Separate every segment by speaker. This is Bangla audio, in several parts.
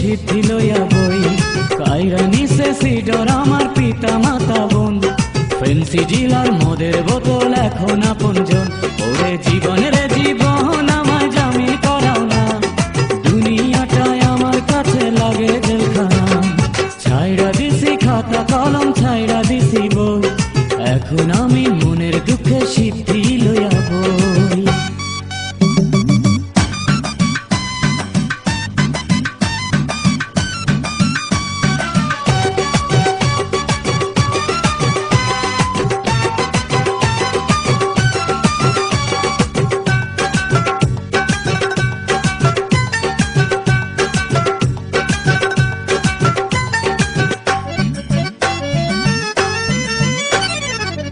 Speaker 1: সিদ্ধি লইয়া বই কাইরা নিছে সিডর আমার পিতা মাতা বোন ফেন্সি জিলার মদের বোতল এখন আপনজন ওরে জীবন রে জীবন আমায় জামিন করাও না দুনিয়াটায় আমার কাছে লাগে জেলখানা ছাইড়া দিছি খাতা কলম ছাইড়া দিছি বই এখন আমি মনের দুঃখে সিদ্ধি লইয়া বই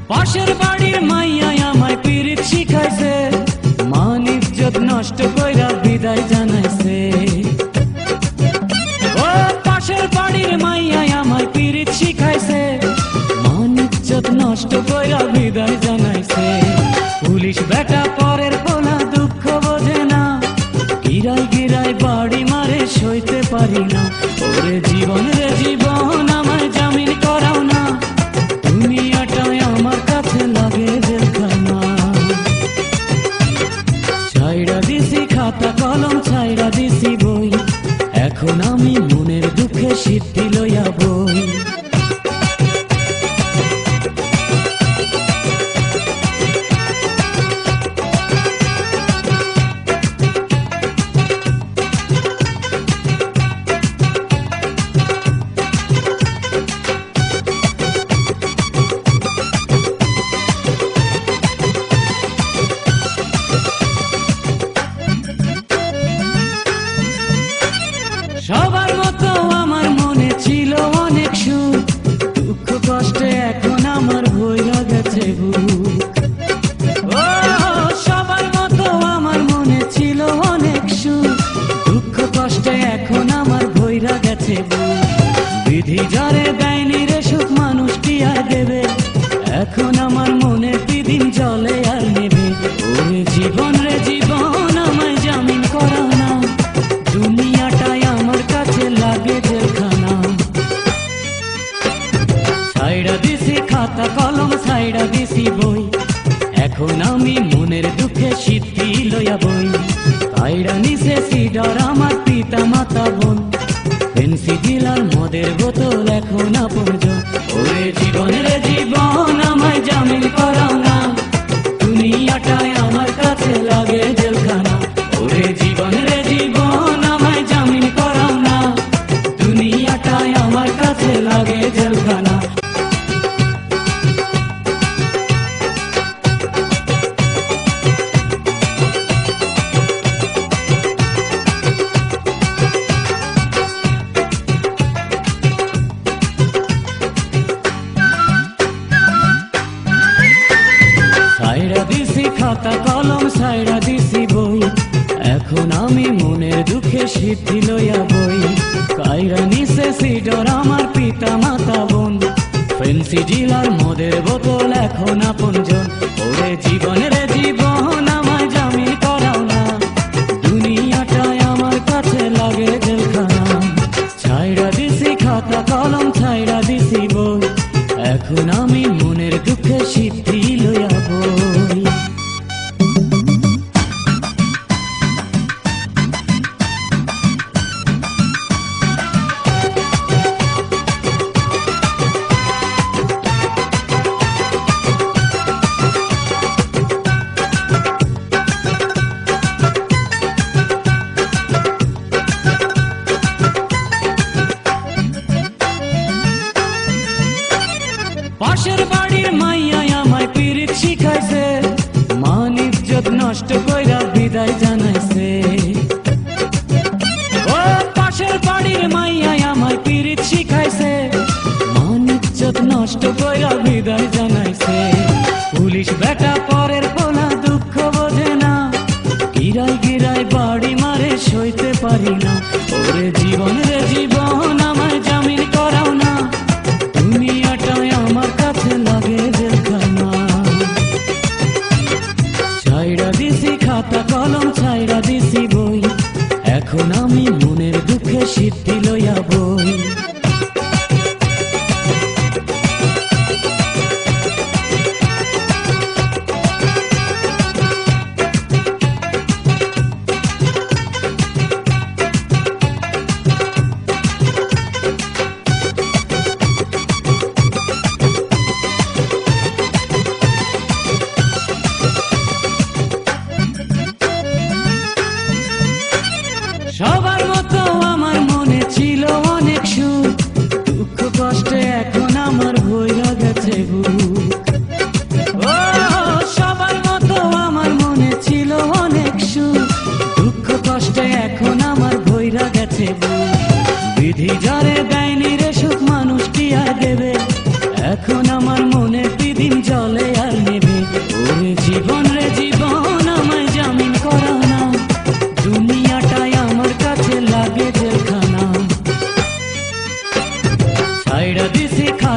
Speaker 1: পাশের বাড়ির মাইয়া আমায় পিরিত শিখাইছে মান ইজ্জত নষ্ট কইরা বিদায় জানাইছে ও পাশের বাড়ির মাইয়া আমায় পিরিত শিখাইছে মান ইজ্জত নষ্ট কইরা বিদায় জানাইছে পুলিশ বেটা পরের পোলা দুঃখ বোঝে না গিরাই গিরাই বাড়ি মারে সইতে পারি না ওরে জীবন রে জীবন আমায় জামিন করাও না দুনিয়াটায় আমার কাছে লাগে জেলখানা ছাইড়া দিছি খাতা কলম ছাইড়া দিছি বই এখন আমি মনের দুঃখে সিদ্ধি লইয়া বই সবার মতো আমার মনে ছিল অনেক সুখ দুঃখ কষ্টে এখন আমার ভইরা গেছে বুক ও সবার মতো আমার মনে ছিল অনেক সুখ দুঃখ কষ্টে এখন আমার ভইরা গেছে বুক বিধি যারে দেয়নি রে সুখ মানুষ কি আর দেবে এখন আমার মনে দিন জলে আর নেবে ওরে জীবন রে জীবন আমায় জামিন করাও না দুনিয়াটায় আমার কাছে লাগে জেলখানা ছাইড়া দিছি খাতা কলম ছাইড়া দিছি বই এখন আমি মনের দুঃখে সিদ্ধি লইয়া বই কাইড়া নিছে সিডর আমার পিতা মাতা বোন ফেন্সি জিলার মদের বোতল এখন আপনজন ওরে জীবন রে জীবন আমায় জামিন করাও না দুনিয়াটায় আমার কাছে লাগে জেলখানা ওরে জীবন রে জীবন আমায় জামিন করাও না দুনিয়াটায় আমার কাছে লাগে জেলখানা ছাইড়া দিছি খাতা কলম ছাইড়া দিছি বই এখন আমি মনের দুঃখে সিদ্ধি লইয়া বই কাইরা নিছে সিডর আমার পিতা মাতা বোন ফেন্সি জিলার মদের বোতল এখন আপনজন ওরে জীবন রে জীবন আমায় জামিন করাও না দুনিয়াটায় আমার কাছে লাগে জেলখানা ছাইড়া দিছি খাতা কলম ছাইড়া দিছি বই এখন আমি মনের দুঃখে সিদ্ধি লইয়া বই পাশের বাড়ির মাইয়া আমায় পিরিত শিখাইছে মান ইজ্জত নষ্ট কইরা বিদায় জানাইছে ও পাশের বাড়ির মাইয়া আমায় পিরিত শিখাইছে মান ইজ্জত নষ্ট কইরা বিদায় জানাইছে পুলিশ বেটা পরের পোলা দুঃখ বোঝে না গিরাই গিরাই বাড়ি মারে সইতে পারি না ওরে জীবন রে জীবন আমায় জামিন করাও না দুনিয়াটায় আমার কাছে লাগে জেলখানা ছাইড়া দিছি খাতা কলম ছাইড়া দিছি বই এখন আমি মনের দুঃখে সিদ্ধি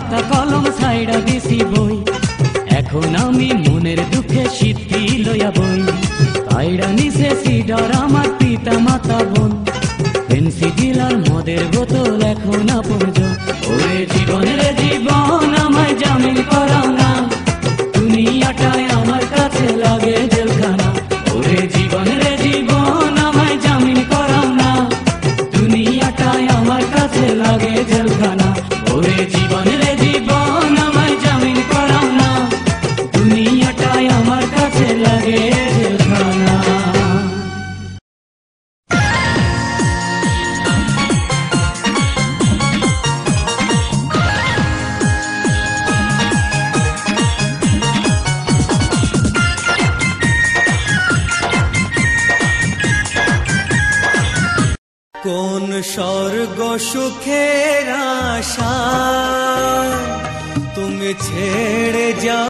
Speaker 1: খাতা কলম ছাইড়া দিছি বই, এখন আমি মনের দুঃখে সিদ্ধি লইয়া বই। কাইড়া নিছে সিডার আমার পিতা মাতা বোন, ফেন্সি ডিলার মদের বোতল এখন আপনজন। ওরে জীবন রে জীবন আমায় জামিন করাও না, দুনিয়াটায় আমার কাছে লাগে জেলখানা। ওরে জীবন রে জীবন আমায় জামিন করাও না, দুনিয়াটায় আমার কাছে লাগে জেলখানা। ওরে জীবন রে জীবন আমায় জামিন করাও না, দুনিয়াটায় আমার কাছে লাগে জেলখানা।
Speaker 2: কোন স্বর্গ সুখের আশা তুমি ছেড়ে যাও।